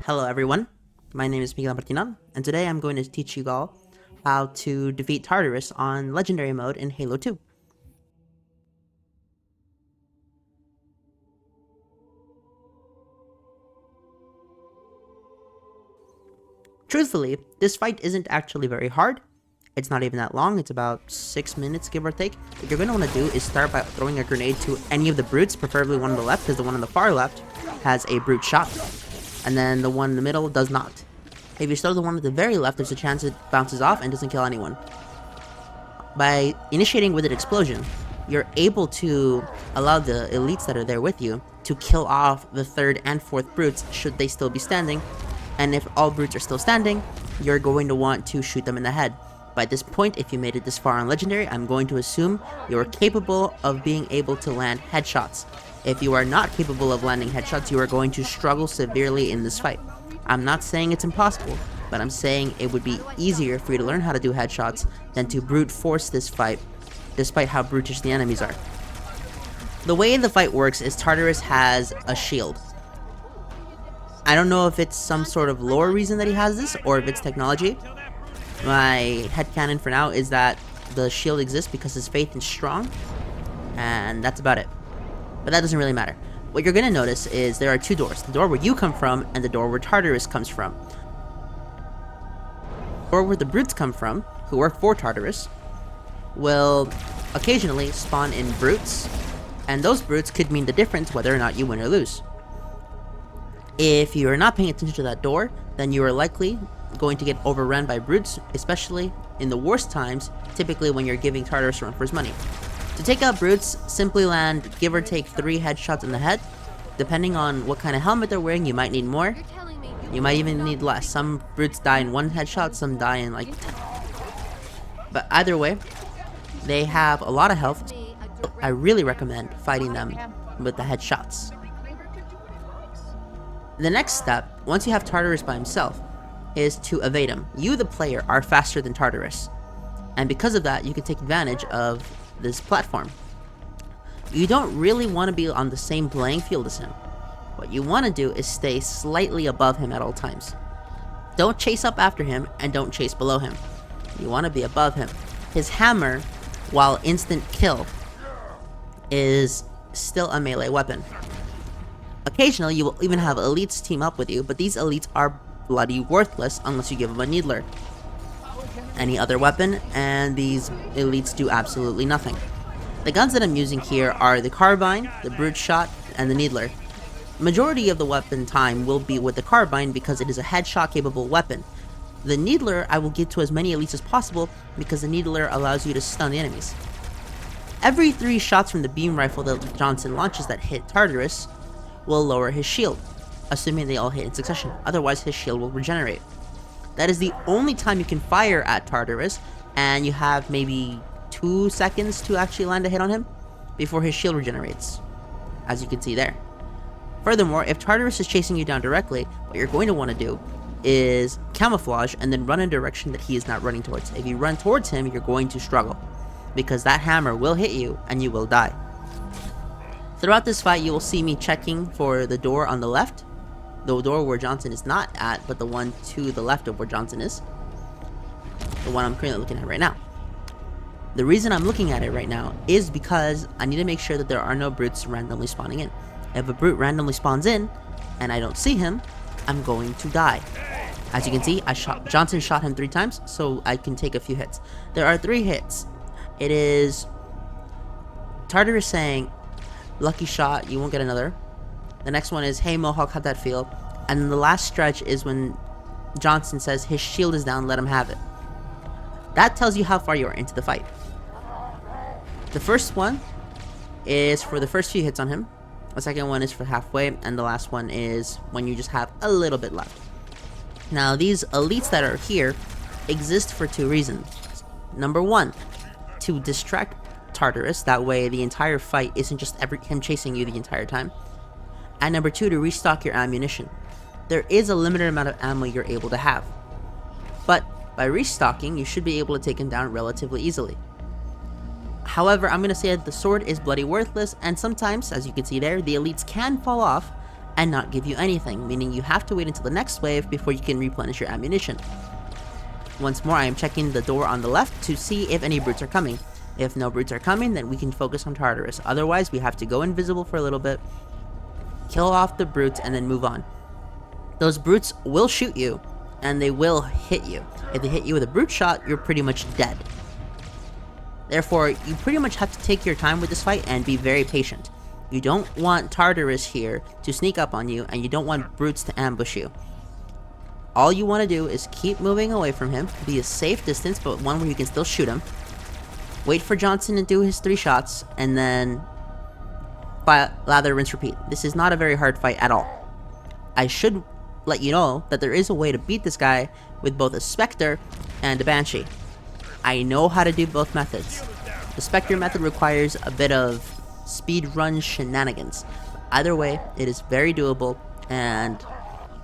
Hello everyone, my name is Miguel Martinal, and today I'm going to teach you all how to defeat Tartarus on Legendary mode in Halo 2. Truthfully, this fight isn't actually very hard. It's not even that long, it's about 6 minutes give or take. What you're going to want to do is start by throwing a grenade to any of the brutes, preferably one on the left, because the one on the far left has a brute shot, and then the one in the middle does not. If you throw the one at the very left, there's a chance it bounces off and doesn't kill anyone. By initiating with an explosion, you're able to allow the elites that are there with you to kill off the third and fourth brutes should they still be standing, and if all brutes are still standing, you're going to want to shoot them in the head. By this point, if you made it this far on Legendary, I'm going to assume you're capable of being able to land headshots. If you are not capable of landing headshots, you are going to struggle severely in this fight. I'm not saying it's impossible, but I'm saying it would be easier for you to learn how to do headshots than to brute force this fight, despite how brutish the enemies are. The way the fight works is Tartarus has a shield. I don't know if it's some sort of lore reason that he has this, or if it's technology. My headcanon for now is that the shield exists because his faith is strong, and that's about it. But that doesn't really matter. What you're going to notice is there are two doors. The door where you come from, and the door where Tartarus comes from. The door where the brutes come from, who work for Tartarus, will occasionally spawn in brutes, and those brutes could mean the difference whether or not you win or lose. If you are not paying attention to that door, then you are likely going to get overrun by brutes, especially in the worst times, typically when you're giving Tartarus a run for his money. To take out brutes, simply land give or take 3 headshots in the head. Depending on what kind of helmet they're wearing, you might need more. You might even need less. Some brutes die in 1 headshot, some die in like 10. But either way, they have a lot of health. So I really recommend fighting them with the headshots. The next step, once you have Tartarus by himself, is to evade him. You, the player, are faster than Tartarus, and because of that, you can take advantage of this platform. You don't really want to be on the same playing field as him. What you want to do is stay slightly above him at all times. Don't chase up after him, and don't chase below him. You want to be above him. His hammer, while instant kill, is still a melee weapon. Occasionally, you will even have elites team up with you, but these elites are bloody worthless unless you give them a needler. Any other weapon, and these elites do absolutely nothing. The guns that I'm using here are the carbine, the brute shot, and the needler. Majority of the weapon time will be with the carbine because it is a headshot capable weapon. The needler I will get to as many elites as possible because the needler allows you to stun the enemies. Every 3 shots from the beam rifle that Johnson launches that hit Tartarus will lower his shield, assuming they all hit in succession. Otherwise, his shield will regenerate. That is the only time you can fire at Tartarus, and you have maybe 2 seconds to actually land a hit on him before his shield regenerates, as you can see there. Furthermore, if Tartarus is chasing you down directly, what you're going to want to do is camouflage and then run in a direction that he is not running towards. If you run towards him, you're going to struggle, because that hammer will hit you and you will die. Throughout this fight, you will see me checking for the door on the left, the door where Johnson is not at, but the one to the left of where Johnson is, the one I'm currently looking at right now. The reason I'm looking at it right now is because I need to make sure that there are no brutes randomly spawning in. If a brute randomly spawns in and I don't see him, I'm going to die. As you can see, Johnson shot him 3 times, so I can take a few hits. There are 3 hits. It is Tartarus saying, "Lucky shot, you won't get another." The next one is, "Hey Mohawk, how'd that feel?" And then the last stretch is when Johnson says, "His shield is down, let him have it." That tells you how far you are into the fight. The first one is for the first few hits on him. The second one is for halfway, and the last one is when you just have a little bit left. Now, these elites that are here exist for 2 reasons. Number 1, to distract Tartarus, that way the entire fight isn't just him chasing you the entire time. And number 2, to restock your ammunition. There is a limited amount of ammo you're able to have, but by restocking, you should be able to take him down relatively easily. However, I'm going to say that the sword is bloody worthless, and sometimes, as you can see there, the elites can fall off, and not give you anything, meaning you have to wait until the next wave before you can replenish your ammunition. Once more, I am checking the door on the left to see if any brutes are coming. If no brutes are coming, then we can focus on Tartarus. Otherwise, we have to go invisible for a little bit, kill off the brutes, and then move on. Those brutes will shoot you, and they will hit you. If they hit you with a brute shot, you're pretty much dead. Therefore, you pretty much have to take your time with this fight and be very patient. You don't want Tartarus here to sneak up on you, and you don't want brutes to ambush you. All you want to do is keep moving away from him, be a safe distance, but one where you can still shoot him. Wait for Johnson to do his 3 shots, and then lather, rinse, repeat. This is not a very hard fight at all. I should let you know that there is a way to beat this guy with both a Spectre and a Banshee. I know how to do both methods. The Spectre method requires a bit of speedrun shenanigans. Either way, it is very doable, and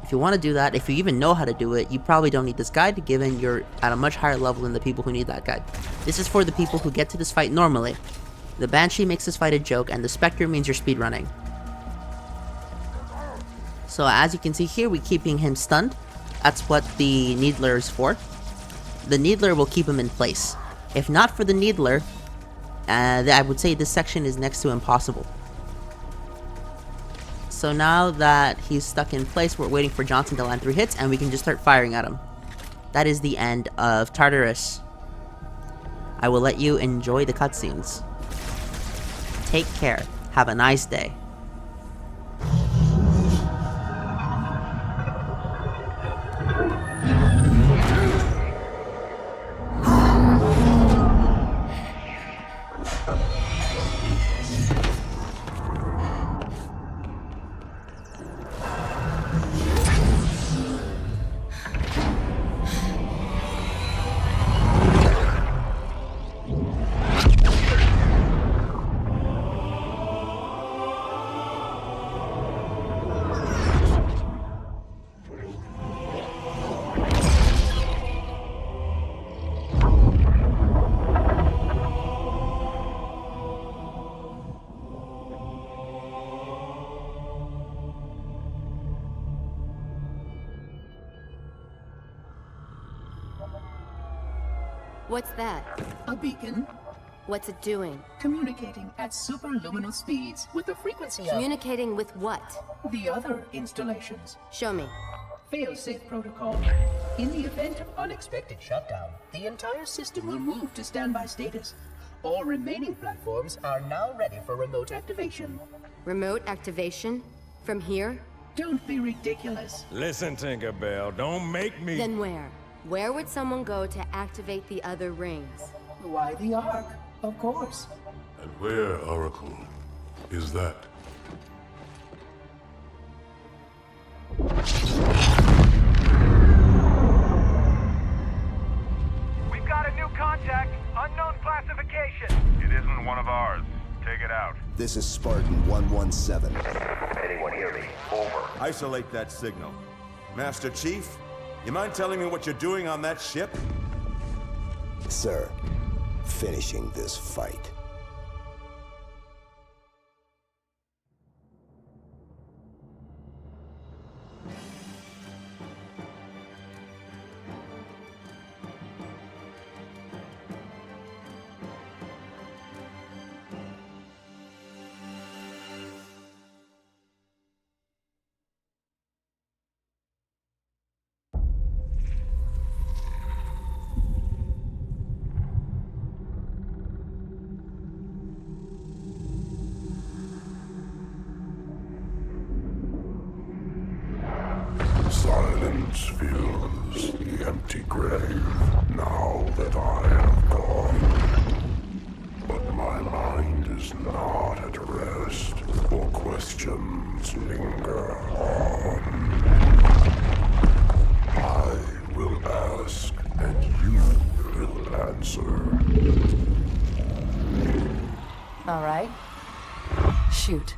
if you want to do that, if you even know how to do it, you probably don't need this guide, given you're at a much higher level than the people who need that guide. This is for the people who get to this fight normally. The Banshee makes this fight a joke, and the Spectre means you're speedrunning. So as you can see here, we're keeping him stunned. That's what the Needler is for. The Needler will keep him in place. If not for the Needler, I would say this section is next to impossible. So now that he's stuck in place, we're waiting for Johnson to land 3 hits, and we can just start firing at him. That is the end of Tartarus. I will let you enjoy the cutscenes. Take care. Have a nice day. What's that? A beacon. What's it doing? Communicating at superluminal speeds with the frequency of Communicating with what? the other installations. Show me. Fail-safe protocol. In the event of unexpected shutdown, the entire system will move to standby status. All remaining platforms are now ready for remote activation. Remote activation? From here? Don't be ridiculous. Listen, Tinkerbell, don't make me... Then where? Where would someone go to activate the other rings? Why the Ark? Of course. And where, Oracle, is that? We've got a new contact. Unknown classification. It isn't one of ours. Take it out. This is Spartan 117. Anyone hear me? Over. Isolate that signal. Master Chief, you mind telling me what you're doing on that ship? Sir, finishing this fight. Silence fills the empty grave now that I have gone. But my mind is not at rest, for questions linger on. I will ask, and you will answer. All right. Shoot.